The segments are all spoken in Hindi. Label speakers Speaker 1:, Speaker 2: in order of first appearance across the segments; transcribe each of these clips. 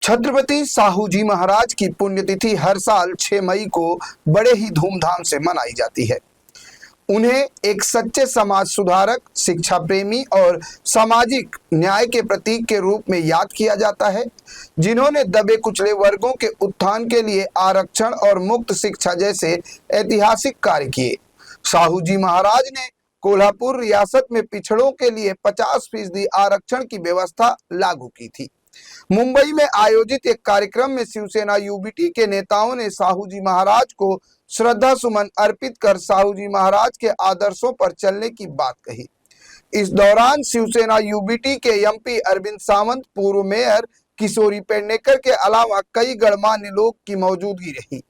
Speaker 1: छत्रपति साहू जी महाराज की पुण्यतिथि हर साल 6 मई को बड़े ही धूमधाम से मनाई जाती है। उन्हें एक सच्चे समाज सुधारक, शिक्षा प्रेमी और सामाजिक न्याय के प्रतीक के रूप में याद किया जाता है, जिन्होंने दबे कुचले वर्गों के उत्थान के लिए आरक्षण और मुक्त शिक्षा जैसे ऐतिहासिक कार्य किए। साहू जी महाराज ने कोल्हापुर रियासत में पिछड़ों के लिए 50% आरक्षण की व्यवस्था लागू की थी। मुंबई में आयोजित एक कार्यक्रम में शिवसेना यूबीटी के नेताओं ने साहू जी महाराज को श्रद्धा सुमन अर्पित कर साहू जी महाराज के आदर्शों पर चलने की बात कही। इस दौरान शिवसेना यूबीटी के एमपी अरविंद सावंत, पूर्व मेयर किशोरी पेडनेकर के अलावा कई गणमान्य लोग की मौजूदगी रही।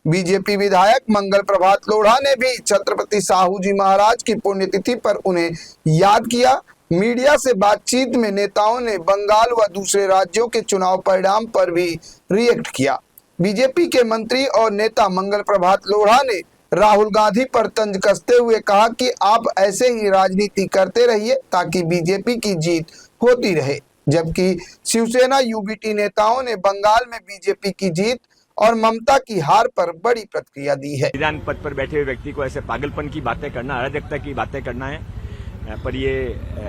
Speaker 1: बीजेपी विधायक मंगल प्रभात लोढ़ा ने भी छत्रपति साहू जी महाराज की पुण्यतिथि पर उन्हें याद किया। मीडिया से बातचीत में नेताओं ने बंगाल व दूसरे राज्यों के चुनाव परिणाम पर भी रिएक्ट किया। बीजेपी के मंत्री और नेता मंगल प्रभात लोढ़ा ने राहुल गांधी पर तंज कसते हुए कहा कि आप ऐसे ही राजनीति करते रहिए ताकि बीजेपी की जीत होती रहे, जबकि शिवसेना यूबीटी नेताओं ने बंगाल में बीजेपी की जीत और ममता की हार पर बड़ी प्रतिक्रिया दी है।
Speaker 2: विधान पद पर बैठे हुए व्यक्ति को ऐसे पागलपन की बातें करना, अराजकता की बातें करना है, पर ये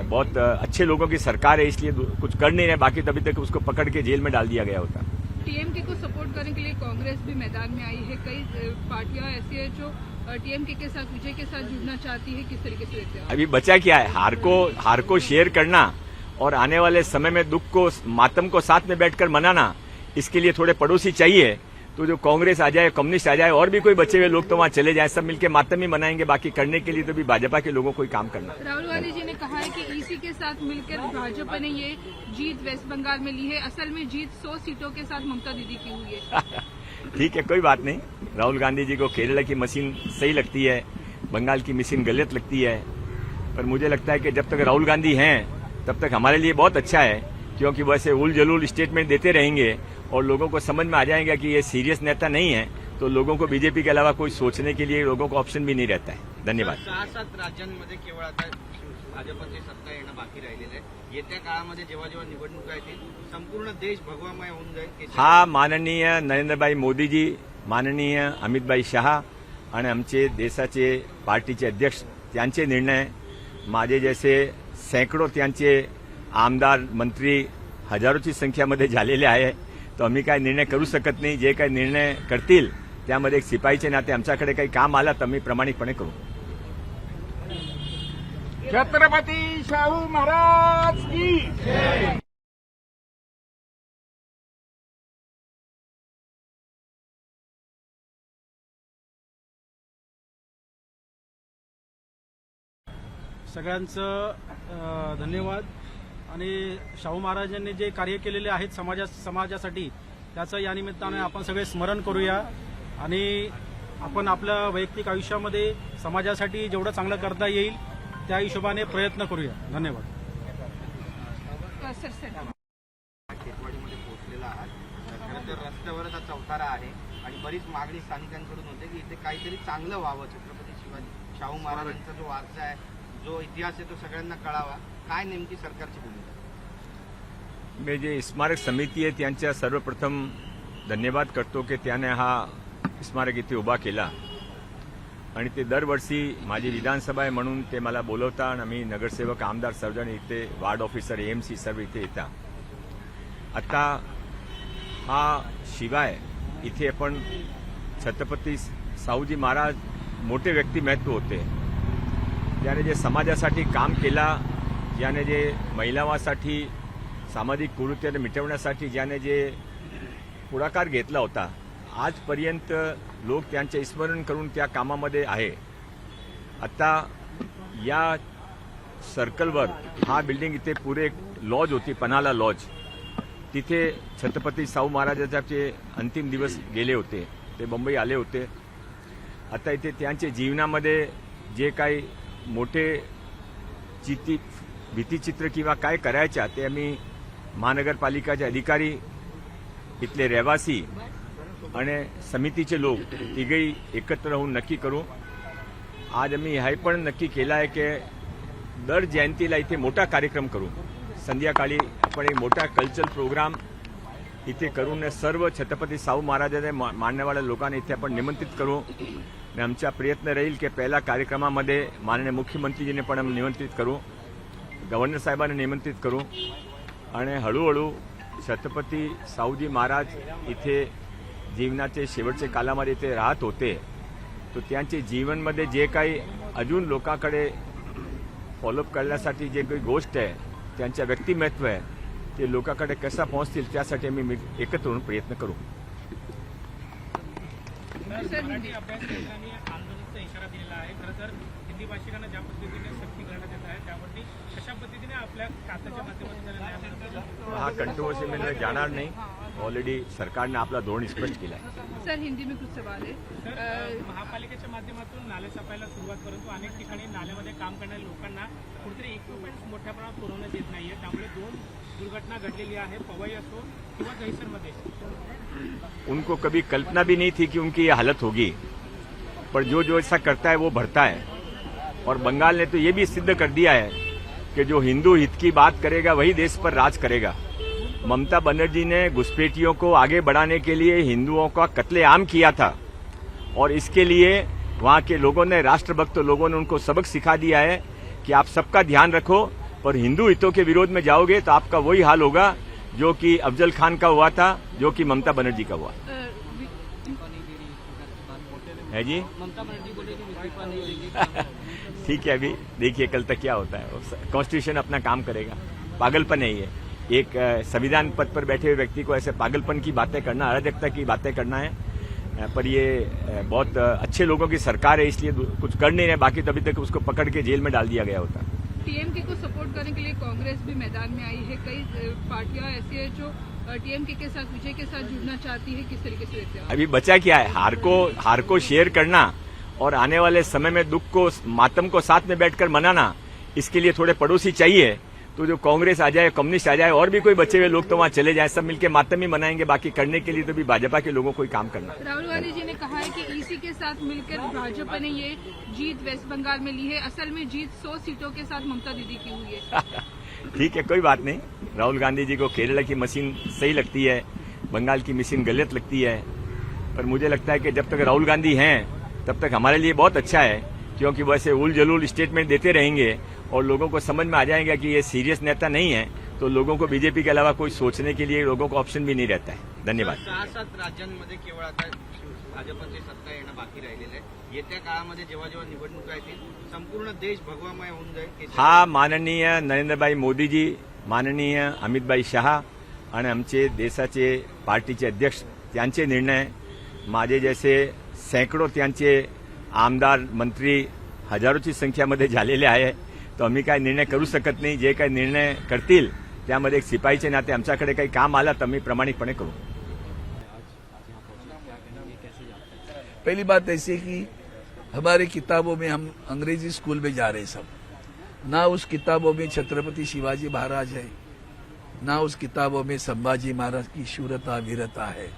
Speaker 2: बहुत अच्छे लोगों की सरकार है, इसलिए कुछ कर नहीं रहे। बाकी तभी तक उसको पकड़ के जेल में डाल दिया गया होता।
Speaker 3: टीएमके को सपोर्ट करने के लिए कांग्रेस भी मैदान में आई है। कई पार्टियां ऐसी है जो टीएमके के साथ, विजय के साथ जुड़ना चाहती है। किस तरीके से देखते हैं?
Speaker 2: अभी बचा क्या है? हार को शेयर करना और आने वाले समय में दुख को, मातम को साथ में बैठकर मनाना, इसके लिए थोड़े पड़ोसी चाहिए। तो जो कांग्रेस आ जाए, कम्युनिस्ट आ जाए और भी कोई बचे हुए लोग तो वहां चले जाए, सब मिलकर मातम ही मनाएंगे। बाकी करने के लिए तो भी भाजपा के लोगों को ही काम करना।
Speaker 3: राहुल गांधी जी ने कहा है कि ईसी के साथ मिलकर भाजपा ने ये जीत वेस्ट बंगाल में ली है। असल में जीत 100 सीटों के साथ ममता दीदी की हुई है।
Speaker 2: ठीक है, कोई बात नहीं। राहुल गांधी जी को केरला की मशीन सही लगती है, बंगाल की मशीन गलत लगती है, पर मुझे लगता है कि जब तक राहुल गांधी हैं तब तक हमारे लिए बहुत अच्छा है, क्योंकि वैसे उल जलूल स्टेटमेंट देते रहेंगे और लोगों को समझ में आ जाएगा कि ये सीरियस नेता नहीं है, तो लोगों को बीजेपी के अलावा कोई सोचने के लिए लोगों को ऑप्शन भी नहीं रहता है। धन्यवाद।
Speaker 4: 6-7 राज्यांमध्ये केवळ आता भाजपची सत्ता येणं बाकी राहिलेलं आहे। येत्या काळामध्ये जेव्हा जेव्हा निवडणुका येतील संपूर्ण देश भगवामय होऊन जाईल।
Speaker 2: हा माननीय नरेंद्रभाई मोदीजी, माननीय अमितभाई शहा आणि आमचे देशाचे पार्टीचे अध्यक्ष त्यांचे निर्णय, माझे जैसे सैकड़ों त्यांचे आमदार मंत्री हजारोची संख्यामध्ये झालेले आहे, तो आम्ही काय निर्णय करू शकत नाही। जे काही निर्णय करतील त्यामध्ये एक सिपाहीचे नाते आमच्याकडे काही काम आलं तर आम्ही प्रामाणिकपणे करू।
Speaker 5: छत्रपती शाहू महाराज की जय।
Speaker 6: सगळ्यांचं धन्यवाद। आणि शाहू महाराजांनी जे कार्य केलेले आहेत समाजासाठी, त्याचं या निमित्ताने आपण सगळे स्मरण करूया आणि आपण आपल्या वैयक्तिक आयुष्यामध्ये समाजासाठी जेवढं चांगलं करता येईल त्या हिशोबाने प्रयत्न करूया। धन्यवाद।
Speaker 4: खेतवाडीमध्ये पोहोचलेला आहात, खरं तर रस्त्यावरच हा चौतारा आहे आणि बरीच मागणी स्थानिकांकडून होते की इथे काहीतरी चांगलं व्हावं, छत्रपती शिवाजी शाहू महाराजांचा जो वारसा आहे, जो इतिहास आहे, तो सगळ्यांना कळावा। काय नेमकी सरकारची भूमिका?
Speaker 2: मी जे स्मारक समिती आहे त्यांच्या सर्वप्रथम धन्यवाद करतो की त्याने हा स्मारक इथे उभा केला आणि ते दरवर्षी माझी विधानसभा आहे म्हणून ते मला बोलवता आणि आम्ही नगरसेवक, आमदार सर्वजण इथे, वार्ड ऑफिसर, एएमसी सर्व इथे येतात। आता हा शिवाय इथे आपण छत्रपती साहूजी महाराज मोठे व्यक्तिमत्व होते, ज्याने जे समाजासाठी काम केला, ज्याने जे महिलांसाठी सामाजिक कुरीती मिटवण्यासाठी ज्याने जे पुढाकार घेतला होता, आजपर्यंत लोक त्यांचे स्मरण करून त्या कामामध्ये आहे। आता या सर्कलवर हा बिल्डिंग इथे पुरे लॉज होती, पन्हाळा लॉज, तिथे छत्रपती शाहू महाराजांचे अंतिम दिवस गेले होते, ते मुंबई आले होते। आता इथे त्यांच्या जीवनामध्ये जे काही मोठे भीतीचित्र किंवा काय करायच्या ते आम्ही महानगरपालिकाचे अधिकारी, इथले रहिवासी आणि समितीचे लोक तिघेही एकत्र राहून नक्की करू। आज आम्ही हे पण नक्की केलं आहे की दर जयंतीला इथे मोठा कार्यक्रम करू। संध्याकाळी आपण एक मोठा कल्चरल प्रोग्राम इथे करून सर्व छत्रपती शाहू महाराजांचे मानण्यावाल्या लोकांना इथे आपण निमंत्रित करू आणि आमचा प्रयत्न राहील की पहिल्या कार्यक्रमामध्ये माननीय मुख्यमंत्रीजीने पण निमंत्रित करू, गव्हर्नर साहेबांना निमंत्रित करू आणि हळूहळू छत्रपती शाहूजी महाराज इथे जीवनाचे शेवटचे कालामध्ये इथे राहत होते, तो त्यांचे जीवनमध्ये जे काही अजून लोकांकडे फॉलोअप करण्यासाठी जे काही गोष्ट आहे, त्यांच्या व्यक्तिमत्व आहे, ते लोकांकडे कसा पोहोचतील त्यासाठी आम्ही एकत्र होऊन प्रयत्न करू.
Speaker 6: मराठी अभ्यास केंद्राने आंदोलनाचा इशारा दिलेला आहे. खरं तर हिंदी भाषिकांना ज्या पद्धतीने सक्ती करण्यात येत आहे त्यावरती कशा पद्धतीने आपल्या खात्याच्या माध्यमातून त्याला न्याय मिळतो?
Speaker 2: हा कंट्रोवर्सी में मैं जाणार नाही. ऑलरेडी सरकारने आपला धोरण स्पष्ट केला आहे.
Speaker 3: सर हिंदी में कुछ सवाल है.
Speaker 6: तर महापालिकेच्या माध्यमातून नाले सफाईला सुरुवात, परंतु अनेक ठिकाणी नाल्यामध्ये काम करणाऱ्या लोकांना कुठेतरी इक्विपमेंट मोठ्या प्रमाणात पुरवण्यात येत नाहीये. त्यामुळे 2 दुर्घटना घडलेली आहे, पवई असो किंवा दहिसरमध्ये.
Speaker 2: उनको कभी कल्पना भी नहीं थी कि उनकी ये हालत होगी, पर जो ऐसा करता है वो भरता है. और बंगाल ने तो ये भी सिद्ध कर दिया है कि जो हिंदू हित की बात करेगा वही देश पर राज करेगा. ममता बनर्जी ने घुसपैठियों को आगे बढ़ाने के लिए हिंदुओं का कत्लेआम किया था और इसके लिए वहां के लोगों ने, राष्ट्रभक्त लोगों ने उनको सबक सिखा दिया है कि आप सबका ध्यान रखो, पर हिंदू हितों के विरोध में जाओगे तो आपका वही हाल होगा जो कि अफजल खान का हुआ था, जो कि ममता बनर्जी का हुआ है. जी ठीक है, अभी देखिए कल तक क्या होता है. कॉन्स्टिट्यूशन अपना काम करेगा. पागलपन है ये, एक संविधान पद पर बैठे हुए व्यक्ति को ऐसे पागलपन की बातें करना, अराजकता की बातें करना है. पर ये बहुत अच्छे लोगों की सरकार है, इसलिए कुछ कर नहीं रहे. बाकी तो अभी तक उसको पकड़ के जेल में डाल दिया गया होता.
Speaker 3: टीएमके को सपोर्ट करने के लिए कांग्रेस भी मैदान में आई है. कई पार्टियां ऐसी है जो टीएमके के साथ, विजय के साथ जुड़ना चाहती है. किस तरीके से देखते हैं?
Speaker 2: अभी बचा क्या है? हार को शेयर करना और आने वाले समय में दुख को, मातम को साथ में बैठकर मनाना. इसके लिए थोड़े पड़ोसी चाहिए. तो जो कांग्रेस आ जाए, कम्युनिस्ट आ जाए, और भी कोई बचे हुए लोग तो वहां चले जाए, सब मिलकर मातम ही मनाएंगे. बाकी करने के लिए तो भी भाजपा के लोगों को ही काम करना.
Speaker 3: राहुल गांधी जी ने कहा है कि ईसी के साथ मिलकर भाजपा ने ये जीत वेस्ट बंगाल में ली है. असल में जीत 100 सीटों के साथ ममता दीदी की हुई है.
Speaker 2: ठीक है, कोई बात नहीं. राहुल गांधी जी को केरला की मशीन सही लगती है, बंगाल की मशीन गलत लगती है. पर मुझे लगता है कि जब तक राहुल गांधी हैं तब तक हमारे लिए बहुत अच्छा है, क्योंकि वैसे उल जलूल स्टेटमेंट देते रहेंगे और लोगों को समझ में आ जाएगा कि ये सीरियस नेता नहीं है, तो लोगों को बीजेपी के अलावा कोई सोचने के लिए लोगों को ऑप्शन भी नहीं रहता है. धन्यवाद.
Speaker 4: 6-7 राज्यांमध्ये केवळ आता भाजपची सत्ता येणं बाकी राहिलेलं आहे. येत्या काळामध्ये जेव्हा जेव्हा निवडणुका येतील संपूर्ण देश भगवामय होऊन जाईल.
Speaker 2: हा माननीय नरेंद्रभाई मोदीजी, माननीय अमितभाई शहा आणि आमचे देशाचे पार्टीचे अध्यक्ष त्यांचे निर्णय, माझे जैसे सैकड़ों त्यांचे आमदार मंत्री हजारोची संख्यामध्ये झालेले आहे. तो आम्ही काय निर्णय करू शकत नाही. जे काही निर्णय करतील त्यामध्ये एक सिपाहीचे नाते आमच्याकडे काही काम आलं तर आम्ही प्रामाणिकपणे करू.
Speaker 7: पहली बात ऐसी कि हमारे किताबों में हम अंग्रेजी स्कूल में जा रहे सब, ना उस किताबों में छत्रपति शिवाजी महाराज है, ना उस किताबों में संभाजी महाराज की शूरता वीरता है,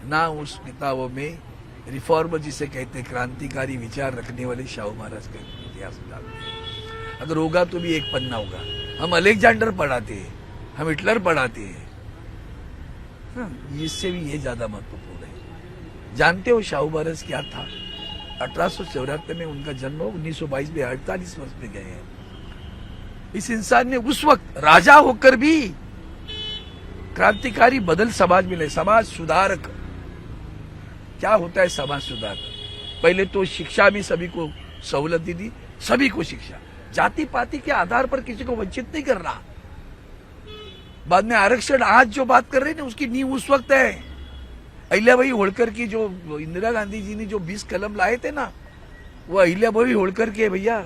Speaker 7: ना उस किताबों में रिफॉर्मर जिसे कहते हैं क्रांतिकारी विचार रखने वाले शाहू महाराज का इतिहास डालते हैं. अगर होगा तो भी एक पन्ना होगा. हम अलेक्जेंडर पढ़ाते हैं, हम हिटलर पढ़ाते हैं, इससे भी ये ज्यादा महत्वपूर्ण है. जानते हो शाहू महाराज क्या था? 1874 में उनका जन्म, 1922 में 48 वर्ष में गए हैं. इस इंसान ने उस वक्त राजा होकर भी क्रांतिकारी बदल समाज में लाए. समाज सुधारक क्या होता है? समाज सुधारक पहले तो शिक्षा में सभी को सहूलत दी, सभी को शिक्षा, जाति पाति के आधार पर किसी को वंचित नहीं कर रहा. बाद में आरक्षण, आज जो बात कर रहे हैं उसकी नींव उस वक्त है. अहिल्याबाई होळकर की जो इंदिरा गांधी जी ने जो 20 कलम लाए थे ना, वो अहिल्याबाई होळकर के. भैया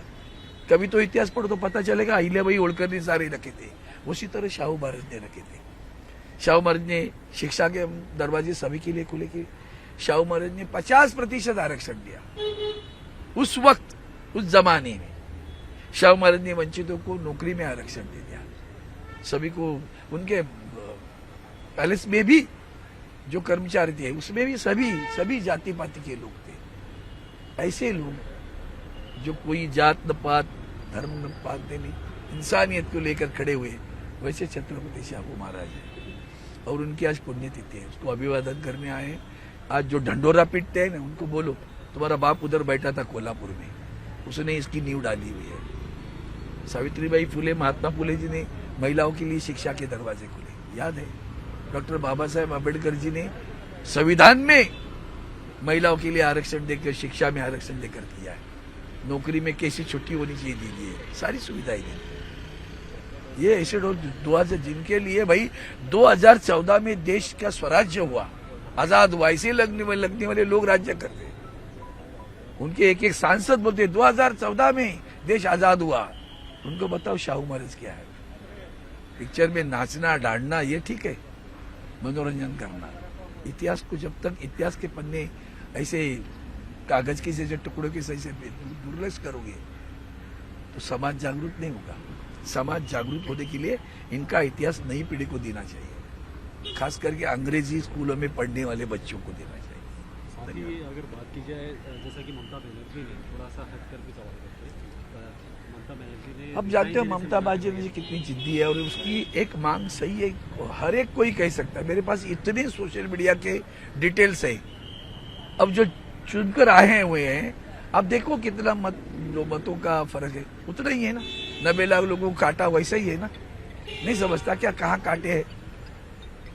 Speaker 7: कभी तो इतिहास पढ़ो तो पता चलेगा अहिल्याबाई होळकर ने सारे रखे थे. उसी तरह शाहू महाराज ने रखे थे. शाहू महाराज ने शिक्षा के दरवाजे सभी के लिए खुले किए. शाहू महाराज ने 50% आरक्षण दिया उस वक्त, उस जमाने में. शाहू महाराज ने वंचितों को नौकरी में आरक्षण दे दिया. सभी को उनके पैलेस में भी जो कर्मचारी थे उसमें भी सभी जाति पाति के लोग थे. ऐसे लोग जो कोई जात न पात, धर्म न पात नहीं, इंसानियत को लेकर खड़े हुए, वैसे छत्रपति शाहू महाराज है. और उनकी आज पुण्यतिथि है, उसको अभिवादन करने आए हैं। आज जो ढंडोरा पीटते हैं ना, उनको बोलो तुम्हारा बाप उधर बैठा था कोल्हापुर में, उसने इसकी नींव डाली हुई है। सावित्रीबाई फुले, महात्मा फुले जी ने महिलाओं के लिए शिक्षा के दरवाजे खोले, याद है। डॉक्टर बाबा साहेब अम्बेडकर जी ने संविधान में महिलाओं के लिए आरक्षण देकर, शिक्षा में आरक्षण देकर किया है। नौकरी में कैसी छुट्टी होनी चाहिए दी है, सारी सुविधाएं दी। ये ऐसे लोग 2000 जिनके लिए भाई 2014 में देश का स्वराज्य हुआ, आजाद हुआ, इसे लगने वाले लोग राज्य कर रहे। उनके एक एक सांसद बोलते 2014 में देश आजाद हुआ। उनको बताओ शाहू महाराज क्या है। पिक्चर में नाचना डांडना ये ठीक है, मनोरंजन करना। इतिहास को जब तक इतिहास के पन्ने ऐसे कागज के जैसे टुकड़ों के सही से दुर्लक्ष करोगे तो समाज जागरूक नहीं होगा। समाज जागरूक होने के लिए इनका इतिहास नई पीढ़ी को देना चाहिए, खास करके अंग्रेजी स्कूलों में पढ़ने वाले बच्चों को देना चाहिए।
Speaker 6: साथ ही अगर बात की जाए, जैसा कि ममता बनर्जी ने थोड़ा सा हट करके सवाल करते, ममता बनर्जी ने,
Speaker 7: अब जानते हो ममता बनर्जी कितनी जिद्दी है और उसकी एक मांग सही है, हर एक कोई कह सकता है। मेरे पास इतने सोशल मीडिया के डिटेल्स है। अब जो चुनकर आए हुए हैं, अब देखो कितना मतों का फर्क है, उतना ही है ना। 90 लाख लोगों को काटा वैसा ही है ना। नहीं समझता क्या कहाँ काटे हैं,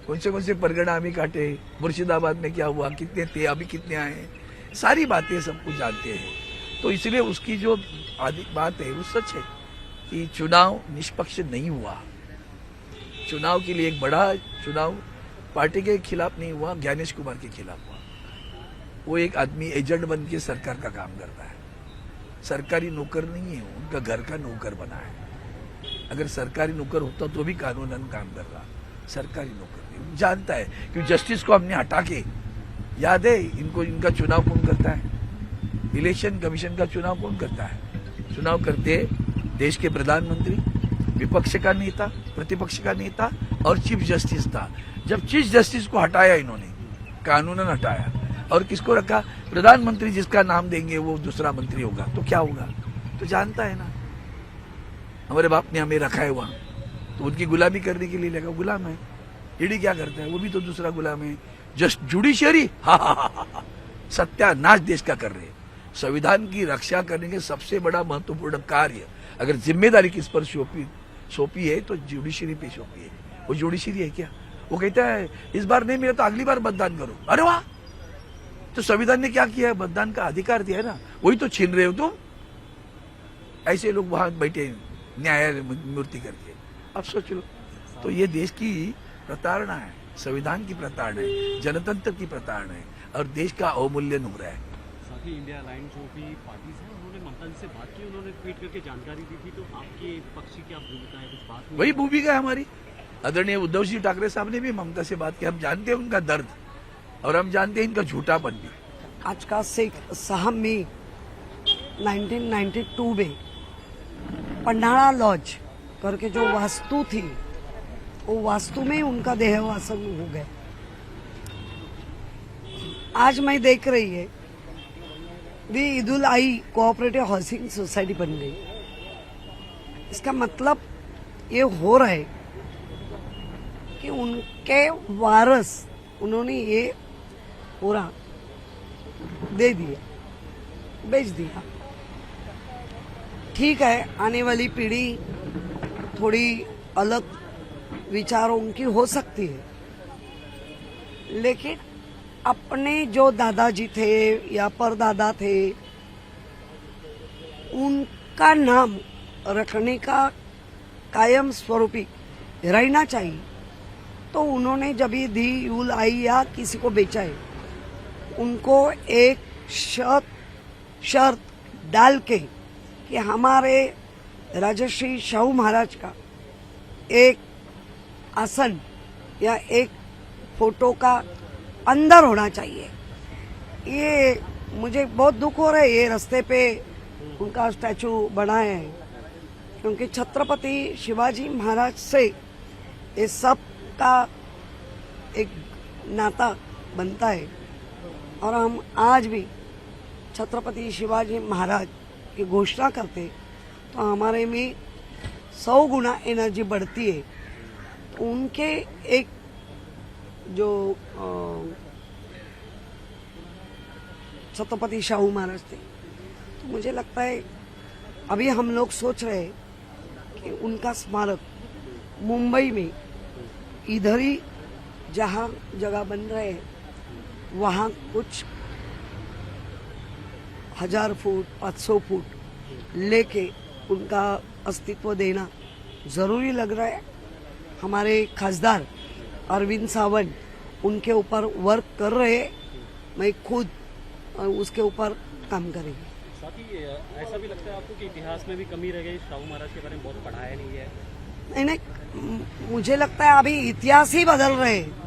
Speaker 7: कौन से परगना में काटे, मुर्शिदाबाद में क्या हुआ, कितने थे, अभी कितने आए हैं, सारी बातें सब कुछ जानते हैं। तो इसलिए उसकी जो आदि बात है वो सच है कि चुनाव निष्पक्ष नहीं हुआ। चुनाव के लिए एक बड़ा चुनाव पार्टी के खिलाफ नहीं हुआ, ज्ञानेश कुमार के खिलाफ हुआ। वो एक आदमी एजेंट बन के सरकार का काम करता है, सरकारी नौकर नहीं है, उनका घर का नौकर बना है। अगर सरकारी नौकर होता तो भी कानूनन काम कर रहा, सरकारी नौकर नहीं। जानता है कि जस्टिस को हमने हटा के, याद है इनको, इनका चुनाव कौन करता है, इलेक्शन कमीशन का चुनाव कौन करता है। चुनाव करते देश के प्रधानमंत्री, विपक्ष का नेता, प्रतिपक्ष का नेता और चीफ जस्टिस था। जब चीफ जस्टिस को हटाया इन्होंने, कानूनन हटाया, और किसको रखा, प्रधानमंत्री जिसका नाम देंगे वो दूसरा मंत्री होगा, तो क्या होगा। तो जानता है ना, हमारे बाप ने हमें रखा है वहां, तो उनकी गुलामी करने के लिए लगा, गुलाम है। ईडी क्या करता है, वो भी तो दूसरा गुलाम है। जस्ट जुडिशियरी सत्यानाश देश का कर रहे हैं। संविधान की रक्षा करने के सबसे बड़ा महत्वपूर्ण कार्य, अगर जिम्मेदारी किस पर सौंपी है तो जुडिशियरी पे सौंपी है। वो जुडिशियरी है क्या, वो कहता है इस बार नहीं मिला तो अगली बार मतदान करो। अरे वाह, तो संविधान ने क्या किया है, मतदान का अधिकार दिया है ना, वही तो छीन रहे हो तुम। ऐसे लोग वहां बैठे न्यायालय मूर्ति करके। अब सोच लो, तो ये देश की प्रताड़ना है, संविधान की प्रताड़ना है, जनतंत्र की प्रताड़ना है और देश का अवमूल्यन हो रहा है।
Speaker 6: साथ ही इंडिया अलायंस जो भी पार्टीज हैं, उन्होंने ममता जी से बात की, उन्होंने ट्वीट करके जानकारी दी थी। तो आपके पक्ष की क्या भूमिका है, कुछ बात?
Speaker 7: वही भूमिका है हमारी। आदरणीय उद्धव जी ठाकरे साहब ने भी ममता से बात की। हम जानते हैं उनका दर्द और हम जानते हैं इनका झूठापन भी।
Speaker 8: आज का 6 मई 1992 में पन्हाड़ा लॉज करके जो वास्तु थी, वो वास्तु में उनका देहवासन हो गया। आज मैं देख रही है दी ईदुल आई कोऑपरेटिव हाउसिंग सोसाइटी बन गई। इसका मतलब ये हो रहा है कि उनके वारस उन्होंने ये पूरा दे दिया, बेच दिया। ठीक है, आने वाली पीढ़ी थोड़ी अलग विचारों की हो सकती है, लेकिन अपने जो दादाजी थे या परदादा थे, उनका नाम रखने का कायम स्वरूपी रहना चाहिए। तो उन्होंने जब ये दी यूल आई या किसी को बेचा है, उनको एक शर्त डाल के कि हमारे राजश्री शाहू महाराज का एक आसन या एक फोटो का अंदर होना चाहिए। ये मुझे बहुत दुख हो रहा है, ये रास्ते पे उनका स्टैचू बनाया है, क्योंकि छत्रपति शिवाजी महाराज से ये सब का एक नाता बनता है। और हम आज भी छत्रपति शिवाजी महाराज की घोषणा करते तो हमारे में 100 गुना एनर्जी बढ़ती है। उनके एक जो छत्रपति शाहू महाराज थे, तो मुझे लगता है अभी हम लोग सोच रहे हैं कि उनका स्मारक मुंबई में इधर ही जहाँ जगह बन रहे हैं वहाँ कुछ 1000 फुट 500 फुट लेके उनका अस्तित्व देना जरूरी लग रहा है। हमारे खासदार अरविंद सावंत उनके ऊपर वर्क कर रहे हैं, मैं खुद उसके ऊपर काम करेंगे।
Speaker 9: साथ ही ऐसा भी लगता है आपको कि इतिहास में भी कमी रह गई, शाहू महाराज के बारे में बहुत पढ़ाया नहीं है?
Speaker 8: नहीं, मुझे लगता है अभी इतिहास ही बदल रहे हैं,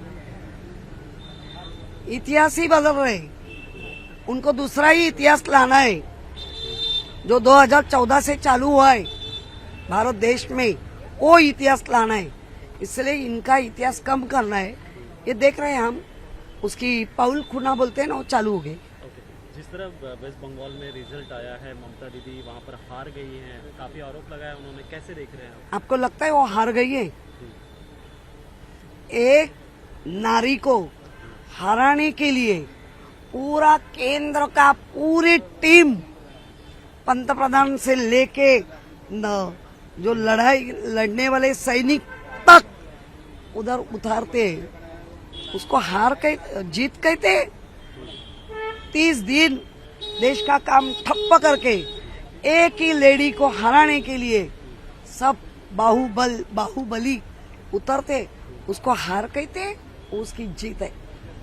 Speaker 8: इतिहास ही बदल रहे हैं। उनको दूसरा ही इतिहास लाना है जो 2014 से चालू हुआ है भारत देश में, वो इतिहास लाना है। इसलिए इनका इतिहास कम करना है, ये देख रहे हैं हम। उसकी पाउल खुना बोलते हैं ना, वो चालू हो गई।
Speaker 9: जिस तरह वेस्ट बंगाल में रिजल्ट आया है, ममता दीदी वहां पर हार गई हैं, काफी आरोप लगाया उन्होंने, कैसे देख रहे हैं आप?
Speaker 8: आपको लगता है वो हार गई है? एक नारी को हराने के लिए पूरा केंद्र का पूरी टीम पंतप्रधान से लेके जो लड़ाई लड़ने वाले सैनिक तक उधर उतारते हैं। उसको हार कह जीत कहते। 30 दिन देश का काम ठप्प करके एक ही लेडी को हराने के लिए सब बाहुबली उतरते, उसको हार कहते, उसकी जीत है।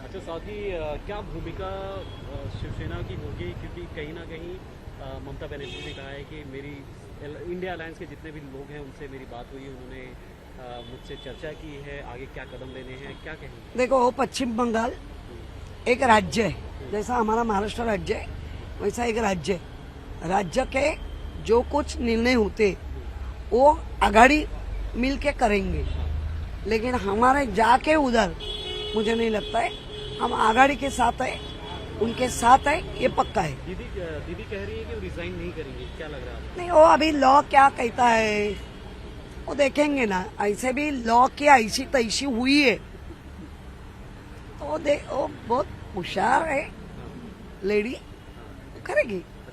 Speaker 9: अच्छा, साथ ही क्या भूमिका शिवसेना की होगी, क्योंकि कहीं ना कहीं ममता बनर्जी ने कहा है कि मेरी इंडिया अलायंस के जितने भी लोग हैं उनसे मेरी बात हुई, उन्होंने मुझसे चर्चा की है, आगे क्या कदम लेने हैं, क्या कहेंगे?
Speaker 8: देखो, पश्चिम बंगाल एक राज्य है, जैसा हमारा महाराष्ट्र राज्य है वैसा एक राज्य है। राज्य के जो कुछ निर्णय होते वो आघाड़ी मिलके करेंगे, लेकिन हमारे जाके उधर मुझे नहीं लगता है। हम आघाड़ी के साथ है, उनके साथ है, ये पक्का है।
Speaker 9: दीदी कह रही है कि वो रिजाइन नहीं करेंगी, क्या लग रहा है?
Speaker 8: नहीं, वो अभी लॉ क्या कहता है वो देखेंगे ना। ऐसे भी लॉ की ऐसी तैसी हुई है, तो वो बहुत होशियार है लेडी, करेगी।